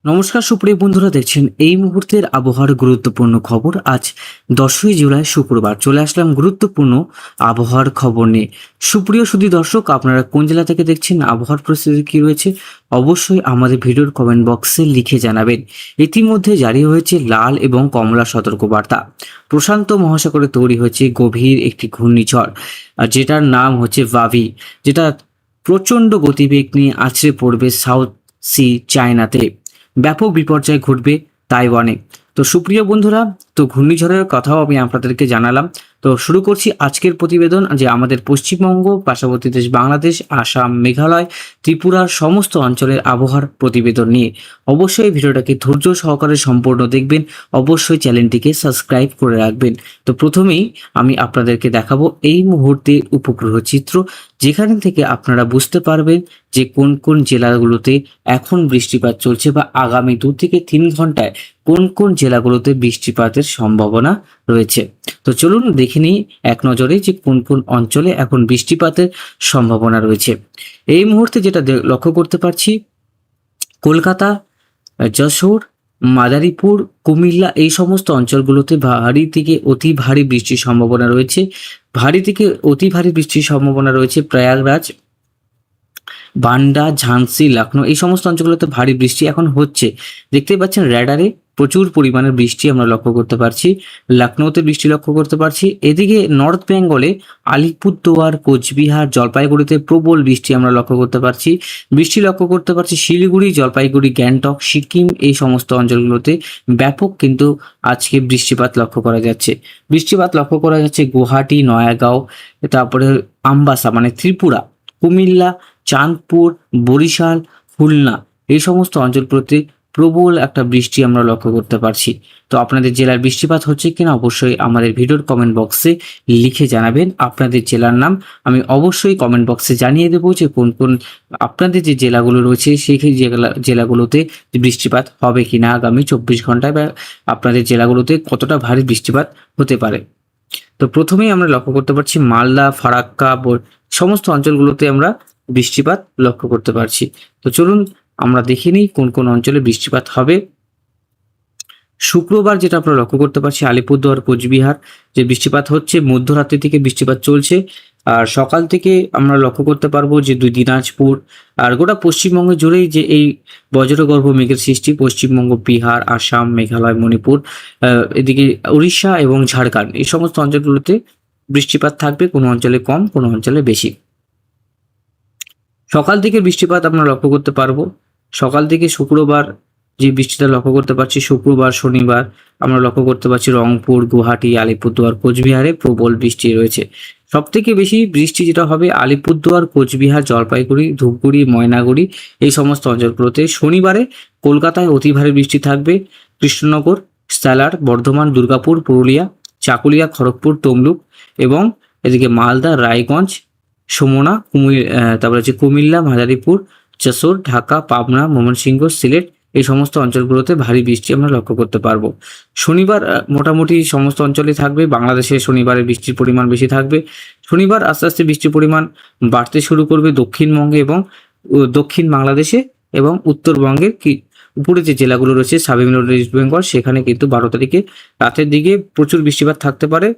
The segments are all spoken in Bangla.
নমস্কার সুপ্রিয় বন্ধুরা, দেখছেন এই মুহূর্তের আবহাওয়ার গুরুত্বপূর্ণ খবর। আজ 10ই জুলাই শুক্রবার চলে আসলাম গুরুত্বপূর্ণ আবহাওয়ার খবর নিয়ে। সুপ্রিয় সুধী দর্শক, আপনারা কোন জেলা থেকে দেখছেন, আবহাওয়ার পরিস্থিতি কী রয়েছে অবশ্যই আমাদের ভিডিওর কমেন্ট বক্সে লিখে জানাবেন। ইতিমধ্যে জারি হয়েছে লাল এবং কমলা সতর্কবার্তা। প্রশান্ত মহাসাগরে তৈরি হয়েছে গভীর একটি ঘূর্ণিঝড়, আর যেটার নাম হচ্ছে ভাবি, যেটা প্রচণ্ড গতিবেগ নিয়ে আছড়ে পড়বে সাউথ সি চায়নাতে। ব্যাপক বিপর্যয় ঘটবে তাইওয়ানে। তো সুপ্রিয় বন্ধুরা, তো ঘূর্ণিঝড়ের কথাও আমি আপনাদেরকে জানালাম। তো শুরু করছি আজকের প্রতিবেদন, যে আমাদের পশ্চিমবঙ্গ, পার্শ্ববর্তী দেশ বাংলাদেশ, আসাম, মেঘালয়, ত্রিপুরার সমস্ত অঞ্চলের আবহাওয়ার প্রতিবেদন নিয়ে। অবশ্যই ভিডিওটাকে ধৈর্য সহকারে সম্পূর্ণ দেখবেন, অবশ্যই চ্যানেলটিকে সাবস্ক্রাইব করে রাখবেন। তো প্রথমেই আমি আপনাদেরকে দেখাবো এই মুহূর্তের উপগ্রহ চিত্র, যেখান থেকে আপনারা বুঝতে পারবেন যে কোন কোন জেলাগুলোতে এখন বৃষ্টিপাত চলছে, বা আগামী 2 থেকে 3 ঘন্টায় কোন কোন জেলাগুলোতে বৃষ্টিপাতের সম্ভাবনা রয়েছে। তো চলুন দেখে নিই এক নজরে যে কোন কোন অঞ্চলে এখন বৃষ্টিপাতের সম্ভাবনা রয়েছে। এই মুহূর্তে যেটা লক্ষ্য করতে পারছি, কলকাতা, যশোর, মাদারীপুর, কুমিল্লা, এই সমস্ত অঞ্চলগুলোতে ভারী থেকে অতি ভারী বৃষ্টির সম্ভাবনা রয়েছে। ভারী থেকে অতি ভারী বৃষ্টির সম্ভাবনা রয়েছে প্রয়াগরাজ, বান্ডা, ঝান্সি, লখনৌ, এই সমস্ত অঞ্চলগুলোতে ভারী বৃষ্টি এখন হচ্ছে। দেখতেই পাচ্ছেন র্যাডারে প্রচুর পরিমাণের বৃষ্টি আমরা লক্ষ্য করতে পারছি। লখনৌতে বৃষ্টি লক্ষ্য করতে পারছি। এদিকে নর্থ বেঙ্গলে আলিপুরদুয়ার, কোচবিহার, জলপাইগুড়িতে প্রবল বৃষ্টি আমরা লক্ষ্য করতে পারছি। বৃষ্টি লক্ষ্য করতে পারছি শিলিগুড়ি, জলপাইগুড়ি, গ্যাংটক, সিকিম, এই সমস্ত অঞ্চলগুলোতে ব্যাপক কিন্তু আজকে বৃষ্টিপাত লক্ষ্য করা যাচ্ছে। বৃষ্টিপাত লক্ষ্য করা যাচ্ছে গুয়াহাটি, নয়াগাঁও, তারপরে আমবাসা মানে ত্রিপুরা, কুমিল্লা, চাঁদপুর, বরিশাল, খুলনা, এই সমস্ত অঞ্চলগুলোতে প্রবল একটা বৃষ্টি আমরা লক্ষ্য করতে পারছি। তো আপনাদের জেলার বৃষ্টিপাত হচ্ছে কিনা অবশ্যই আমাদের ভিডিওর কমেন্ট বক্সে লিখে জানাবেন। আপনাদের জেলার নাম আমি অবশ্যই কমেন্ট বক্সে জানিয়ে দেবো, যে কোন কোন আপনাদের যে জেলাগুলো রয়েছে সেই জেলাগুলোতে বৃষ্টিপাত হবে কিনা আগামী 24 ঘন্টায়, বা আপনাদের জেলাগুলোতে কতটা ভারী বৃষ্টিপাত হতে পারে। তো প্রথমেই আমরা লক্ষ্য করতে পারছি মালদা, ফারাক্কা, সমস্ত অঞ্চলগুলোতে আমরা বৃষ্টিপাত লক্ষ্য করতে পারছি। তো চলুন আমরা দেখে নিই কোন কোন অঞ্চলে বৃষ্টিপাত হবে। শুক্রবার যেটা আমরা লক্ষ্য করতে পারছি, আলিপুরদুয়ার, কোচবিহার যে বৃষ্টিপাত হচ্ছে, মধ্যরাত্রি থেকে বৃষ্টিপাত চলছে। আর সকাল থেকে আমরা লক্ষ্য করতে পারবো যে দিনাজপুর আর গোটা পশ্চিমবঙ্গ জুড়েই যে এই বজ্রগর্ভ মেঘের সৃষ্টি, পশ্চিমবঙ্গ, বিহার, আসাম, মেঘালয়, মণিপুর, এদিকে উড়িষ্যা এবং ঝাড়খণ্ড, এই সমস্ত অঞ্চলগুলোতে বৃষ্টিপাত থাকবে, কোনো অঞ্চলে কম, কোনো অঞ্চলে বেশি। সকাল থেকে বৃষ্টিপাত আমরা লক্ষ্য করতে পারবো। সকাল থেকে শুক্রবার যে বৃষ্টিটা লক্ষ্য করতে পারছি, শুক্রবার, শনিবার আমরা লক্ষ্য করতে পারছি রংপুর, গুয়াহাটি, আলিপুরদুয়ার, কোচবিহারে প্রবল বৃষ্টি রয়েছে। সব থেকে বেশি বৃষ্টি যেটা হবে আলিপুরদুয়ার, কোচবিহার, জলপাইগুড়ি, ধূপগুড়ি, ময়নাগুড়ি, এই সমস্ত অঞ্চলগুলোতে। শনিবারে কলকাতায় অতি ভারী বৃষ্টি থাকবে। কৃষ্ণনগর, সালার, বর্ধমান, দুর্গাপুর, পুরুলিয়া, চাকুলিয়া, খড়গপুর, তমলুক এবং এদিকে মালদা, রায়গঞ্জ, সোমনা, তারপরে হচ্ছে কুমিল্লা, মাদারীপুর, যশোর, ঢাকা, পাবনা, ময়মনসিংহ, সিলেট, এই সমস্ত অঞ্চলগুলোতে ভারী বৃষ্টি আমরা লক্ষ্য করতে পারবো। শনিবার মোটামুটি সমস্ত অঞ্চলে থাকবে। বাংলাদেশে শনিবারে বৃষ্টির পরিমাণ বেশি থাকবে। শনিবার আস্তে আস্তে বৃষ্টির পরিমাণ বাড়তে শুরু করবে দক্ষিণবঙ্গে এবং দক্ষিণ বাংলাদেশে এবং উত্তরবঙ্গের উপরে যে জেলাগুলো রয়েছে সাব ইস্ট বেঙ্গল, সেখানে কিন্তু 12 তারিখে রাতের দিকে প্রচুর বৃষ্টিপাত থাকতে পারে।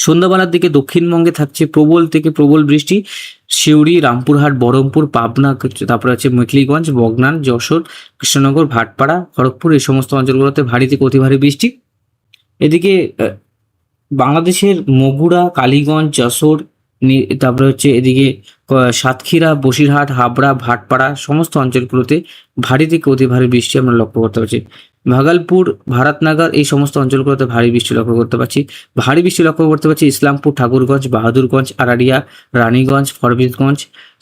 সন্ধ্যাবেলার দিকে দক্ষিণবঙ্গে থাকছে প্রবল থেকে প্রবল বৃষ্টি। সিউড়ি, রামপুরহাট, বহরমপুর, পাবনা, তারপরে আছে মেখলিগঞ্জ, বগনান, যশোর, কৃষ্ণনগর, ভাটপাড়া, খড়গপুর, এই সমস্ত অঞ্চলগুলোতে ভারী থেকে অতি ভারী বৃষ্টি। এদিকে বাংলাদেশের মগুরা, কালীগঞ্জ, যশোর, তারপরে হচ্ছে এদিকে সাতক্ষীরা, বসিরহাট, হাবড়া, ভাটপাড়া, সমস্ত অঞ্চলগুলোতে ভারী থেকে অতি ভারী বৃষ্টি আমরা লক্ষ্য করতে পারছি। ভাগলপুর, ভারতনগর, এই সমস্ত অঞ্চলগুলোতে ভারী বৃষ্টি লক্ষ্য করতে পারছি। ভারী বৃষ্টি লক্ষ্য করতে পারছি ইসলামপুর, ঠাকুরগঞ্জ, বাহাদুরগঞ্জ, আরারিয়া, রানীগঞ্জ, ফরবিসগঞ্জ,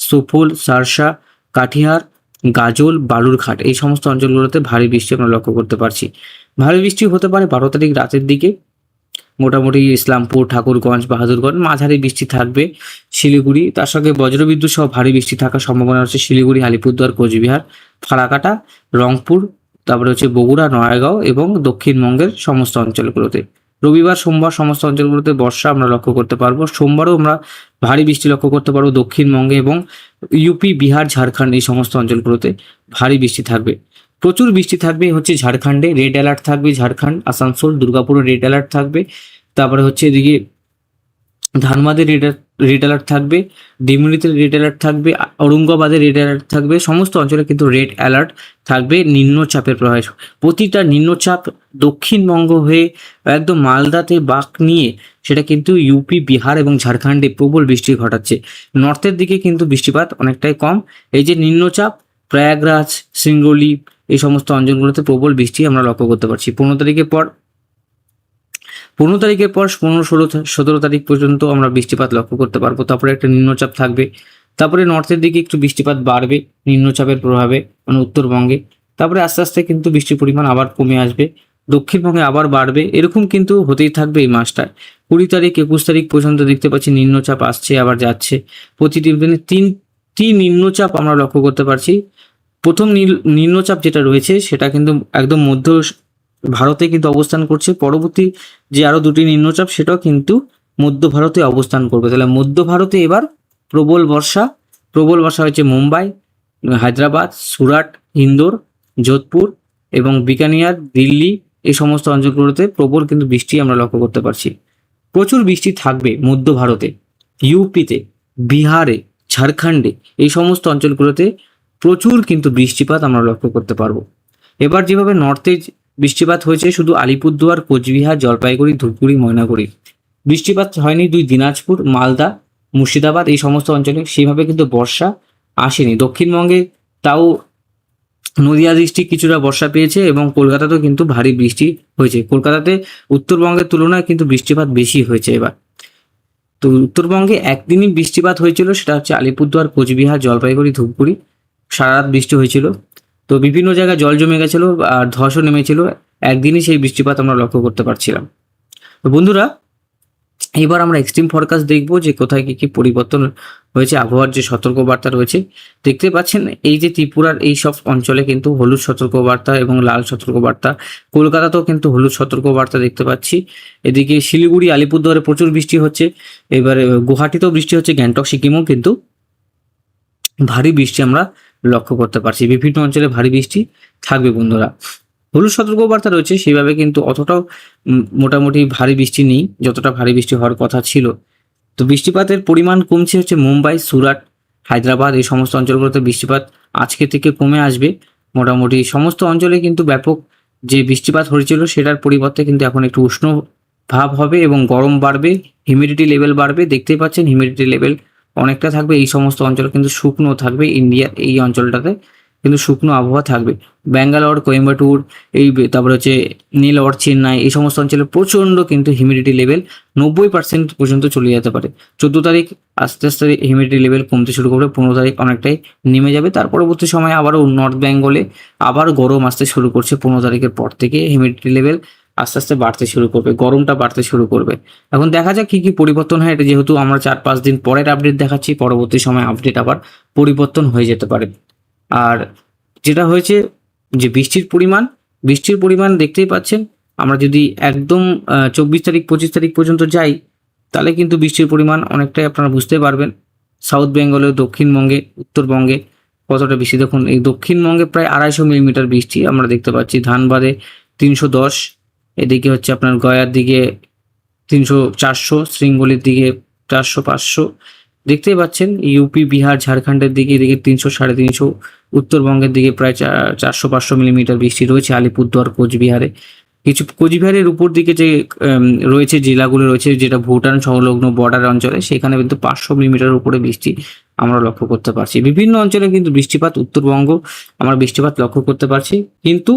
সুফুল, সারসা, কাঠিহার, গাজল, বালুরঘাট, এই সমস্ত অঞ্চলগুলোতে ভারী বৃষ্টি আমরা লক্ষ্য করতে পারছি। ভারী বৃষ্টি হতে পারে 12 তারিখ রাতের দিকে। মোটামুটি ইসলামপুর, ঠাকুরগঞ্জ, বাহাদুরগঞ্জ মাঝারি বৃষ্টি থাকবে। শিলিগুড়ি, তার সঙ্গে বজ্রবিদ্যুৎ সহ ভারী বৃষ্টি থাকার সম্ভাবনা হচ্ছে শিলিগুড়ি, আলিপুরদুয়ার, কোচবিহার, ফালাকাটা, রংপুর, তারপরে হচ্ছে বগুড়া, নয়াগাঁও এবং দক্ষিণবঙ্গের সমস্ত অঞ্চলগুলোতে। রবিবার, সোমবার সমস্ত অঞ্চলগুলোতে বর্ষা আমরা লক্ষ্য করতে পারবো। সোমবারও আমরা ভারী বৃষ্টি লক্ষ্য করতে পারবো দক্ষিণবঙ্গে এবং ইউপি, বিহার, ঝাড়খণ্ড, এই সমস্ত অঞ্চলগুলোতে ভারী বৃষ্টি থাকবে। প্রচুর বৃষ্টি থাকবে হচ্ছে ঝাড়খণ্ডে, রেড অ্যালার্ট থাকবে ঝাড়খণ্ড, আসানসোল, দুর্গাপুরে রেড অ্যালার্ট থাকবে। তারপরে হচ্ছে এদিকে ধানবাদে রেড অ্যালার্ট থাকবে, ডিমুরিতে রেড অ্যালার্ট থাকবে, ঔরঙ্গাবাদে রেড অ্যালার্ট থাকবে। সমস্ত অঞ্চলে কিন্তু রেড অ্যালার্ট থাকবে নিম্নচাপের প্রভাবে। প্রতিটা নিম্নচাপ দক্ষিণবঙ্গ হয়ে একদম মালদাতে বাঁক নিয়ে সেটা কিন্তু ইউপি, বিহার এবং ঝাড়খণ্ডে প্রবল বৃষ্টি ঘটাচ্ছে। নর্থের দিকে কিন্তু বৃষ্টিপাত অনেকটাই কম। এই যে নিম্নচাপ প্রয়াগরাজ, সিঙ্গলি এই সমস্ত অঞ্চলগুলোতে প্রবল বৃষ্টি আমরা লক্ষ্য করতে পারছি। 15 তারিখের পর 15, 16, 17 তারিখ পর্যন্ত আমরা বৃষ্টিপাত লক্ষ্য করতে পারবো। তারপরে একটা নিম্নচাপ থাকবে, তারপরে নর্থের দিকে একটু বৃষ্টিপাত বাড়বে নিম্নচাপের প্রভাবে, মানে উত্তরবঙ্গে। তারপরে আস্তে আস্তে কিন্তু বৃষ্টির পরিমাণ আবার কমে আসবে, দক্ষিণবঙ্গে আবার বাড়বে। এরকম কিন্তু হতেই থাকবে এই মাসটায়। 20 তারিখ, 21 তারিখ পর্যন্ত দেখতে পাচ্ছি নিম্নচাপ আসছে আবার যাচ্ছে। প্রতিটি দিনে 3টি নিম্নচাপ আমরা লক্ষ্য করতে পারছি। প্রথম নিম্নচাপ যেটা রয়েছে সেটা কিন্তু একদম মধ্য ভারতে কিন্তু অবস্থান করছে। পরবর্তী যে আরো 2টি নিম্নচাপ সেটাও কিন্তু মধ্য ভারতে অবস্থান করবে। তাহলে মধ্য ভারতে এবার প্রবল বর্ষা হচ্ছে মুম্বাই, হায়দ্রাবাদ, সুরাট, ইন্দোর, যোধপুর এবং বিকানিয়ার, দিল্লি এই সমস্ত অঞ্চলগুলোতে প্রবল কিন্তু বৃষ্টি আমরা লক্ষ্য করতে পারছি। প্রচুর বৃষ্টি থাকবে মধ্য ভারতে, ইউপিতে, বিহারে, ঝাড়খণ্ডে এই সমস্ত অঞ্চলগুলোতে প্রচুর কিন্তু বৃষ্টিপাত আমরা লক্ষ্য করতে পারবো। এবার যেভাবে নর্থে বৃষ্টিপাত হয়েছে শুধু আলিপুরদুয়ার, কোচবিহার, জলপাইগুড়ি, ধূপগুড়ি, ময়নাগুড়ি, বৃষ্টিপাত হয়নি দিনাজপুর, মালদা, মুর্শিদাবাদ এই সমস্ত অঞ্চলে, সেভাবে কিন্তু বর্ষা আসেনি। দক্ষিণবঙ্গে তাও নদিয়া ডিস্ট্রিক্ট কিছুটা বর্ষা পেয়েছে এবং কলকাতাতেও কিন্তু ভারী বৃষ্টি হয়েছে। কলকাতাতে উত্তরবঙ্গের তুলনায় কিন্তু বৃষ্টিপাত বেশি হয়েছে এবার। তো উত্তরবঙ্গে একদিনই বৃষ্টিপাত হয়েছিল, সেটা হচ্ছে আলিপুরদুয়ার, কোচবিহার, জলপাইগুড়ি, ধূপগুড়ি, সারা রাত বৃষ্টি হয়েছিল। তো বিভিন্ন জায়গায় জল জমে গেছিল আর ধসও নেমেছিল, একদিনই সেই বৃষ্টিপাত আমরা লক্ষ্য করতে পারছিলাম। তো বন্ধুরা, এবার আমরা এক্সট্রিম ফরকাস্ট দেখব যে কোথায় কি কি পরিবর্তন হয়েছে, আবহাওয়ার যে সতর্কবার্তা রয়েছে। দেখতে পাচ্ছেন এই যে ত্রিপুরার এই সব অঞ্চলে কিন্তু হলুদ সতর্কবার্তা এবং লাল সতর্কবার্তা, কলকাতাতেও কিন্তু হলুদ সতর্কবার্তা দেখতে পাচ্ছি। এদিকে শিলিগুড়ি, আলিপুরদুয়ারে প্রচুর বৃষ্টি হচ্ছে, এবারে গুয়াহাটিতেও বৃষ্টি হচ্ছে, গ্যাংটক, সিকিমেও কিন্তু ভারী বৃষ্টি আমরা লক্ষ্য করতে পারছি। বিভিন্ন অঞ্চলে ভারী বৃষ্টি থাকবে বন্ধুরা। হলুদ সতর্কবার্তা রয়েছে, সেইভাবে কিন্তু অতটাও মোটামুটি ভারী বৃষ্টি নেই যতটা ভারী বৃষ্টি হওয়ার কথা ছিল। তো বৃষ্টিপাতের পরিমাণ কমছে হচ্ছে মুম্বাই, সুরাট, হায়দ্রাবাদ এই সমস্ত অঞ্চলগুলোতে বৃষ্টিপাত আজকে থেকে কমে আসবে। মোটামুটি সমস্ত অঞ্চলে কিন্তু ব্যাপক যে বৃষ্টিপাত হয়েছিল সেটার পরিবর্তে কিন্তু এখন একটু উষ্ণ ভাব হবে এবং গরম বাড়বে, হিউমিডিটি লেভেল বাড়বে। দেখতেই পাচ্ছেন হিউমিডিটি লেভেল অনেকটা থাকবে। এই সমস্ত অঞ্চল কিন্তু শুকনো থাকবে, ইন্ডিয়ার এই অঞ্চলটাতে কিন্তু শুকনো আবহাওয়া থাকবে। ব্যাঙ্গালোর, কোয়েম্বাটুর, তারপরে হচ্ছে নীলওর, চেন্নাই এই সমস্ত অঞ্চলে প্রচণ্ড কিন্তু হিউমিডিটি লেভেল 90% পর্যন্ত চলে যেতে পারে। 14 তারিখ আস্তে আস্তে হিউমিডিটি লেভেল কমতে শুরু করবে, 15 তারিখ অনেকটাই নেমে যাবে। তার পরবর্তী সময় আবারও নর্থ বেঙ্গলে আবার গরম আসতে শুরু করছে। 15 তারিখের পর থেকে হিউমিডিটি লেভেল আস্তে আস্তে বাড়তে শুরু করবে, গরমটা বাড়তে শুরু করবে। এখন দেখা যাক কি কি পরিবর্তন হয়। এটা যেহেতু আমরা 4-5 দিন পরের আপডেট দেখাচ্ছি, পরবর্তী সময় আপডেট আবার পরিবর্তন হয়ে যেতে পারে। আর যেটা হয়েছে যে বৃষ্টির পরিমাণ দেখতেই পাচ্ছেন। আমরা যদি একদম 24 তারিখ 25 তারিখ পর্যন্ত যাই তাহলে কিন্তু বৃষ্টির পরিমাণ অনেকটাই আপনারা বুঝতে পারবেন। সাউথ বেঙ্গলে, দক্ষিণবঙ্গে, উত্তরবঙ্গে কতটা বৃষ্টি দেখুন। এই দক্ষিণবঙ্গে প্রায় 250 মিলিমিটার বৃষ্টি আমরা দেখতে পাচ্ছি। ধানবাদে 310, এদিকে হচ্ছে আপনার গয়ার দিকে 300-400, শৃঙ্গলির দিকে 400-500 দেখতেই পাচ্ছেন। ইউপি, বিহার, ঝাড়খণ্ডের দিকে এদিকে 300-350, উত্তরবঙ্গের দিকে প্রায় 400-500 মিলিমিটার বৃষ্টি রয়েছে। আলিপুরদুয়ার, কোচবিহারে কিছু, কোচবিহারের উপর দিকে যে রয়েছে জেলাগুলো রয়েছে যেটা ভুটান সংলগ্ন বর্ডার অঞ্চলে, সেখানে কিন্তু 500 মিলিমিটার উপরে বৃষ্টি আমরা লক্ষ্য করতে পারছি। বিভিন্ন অঞ্চলে কিন্তু বৃষ্টিপাত, উত্তরবঙ্গ আমরা বৃষ্টিপাত লক্ষ্য করতে পারছি। কিন্তু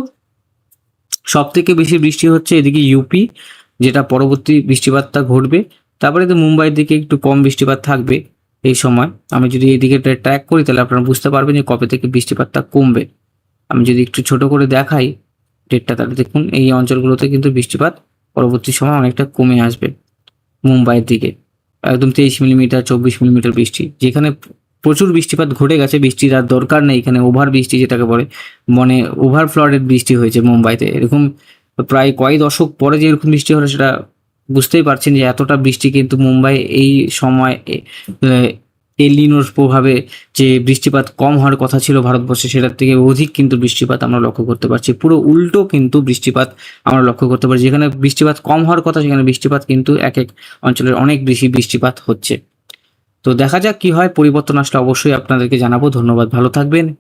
সব থেকে বেশি বৃষ্টি হচ্ছে এদিকে ইউপি, যেটা পরবর্তী বৃষ্টিপাতটা ঘটবে। তারপরে তো মুম্বাইয়ের দিকে একটু কম বৃষ্টিপাত থাকবে এই সময়। আমি যদি এইদিকে ট্র্যাক করি তাহলে আপনারা বুঝতে পারবেন যে কবে থেকে বৃষ্টিপাতটা কমবে। আমি যদি একটু ছোট করে দেখাই ডেটটা, তাহলে দেখুন এই অঞ্চলগুলোতে কিন্তু বৃষ্টিপাত পরবর্তী সময় অনেকটা কমে আসবে। মুম্বাইয়ের দিকে একদম 23 মিলিমিটার, 24 মিলিমিটার বৃষ্টি, যেখানে প্রচুর বৃষ্টিপাত ঘটে গেছে, বৃষ্টির আর দরকার নেই। এখানে ওভার বৃষ্টি যেটাকে বলে, মানে ওভার ফ্লাডেড বৃষ্টি হয়েছে মুম্বাইতে। এরকম প্রায় কয়েক দশক পরে যে এরকম বৃষ্টি হলো সেটা বুঝতেই পারছেন যে এতটা বৃষ্টি কিন্তু মুম্বাই এই সময় এলিনোর প্রভাবে যে বৃষ্টিপাত কম হওয়ার কথা ছিল ভারতবর্ষে, সেটার থেকে অধিক কিন্তু বৃষ্টিপাত আমরা লক্ষ্য করতে পারছি। পুরো উল্টো কিন্তু বৃষ্টিপাত আমরা লক্ষ্য করতে পারছি। যেখানে বৃষ্টিপাত কম হওয়ার কথা, সেখানে বৃষ্টিপাত কিন্তু এক এক অঞ্চলের অনেক বেশি বৃষ্টিপাত হচ্ছে। তো দেখা যাক কি হয়, পরিবর্তন আসলে অবশ্যই আপনাদেরকে জানাবো। ধন্যবাদ, ভালো থাকবেন।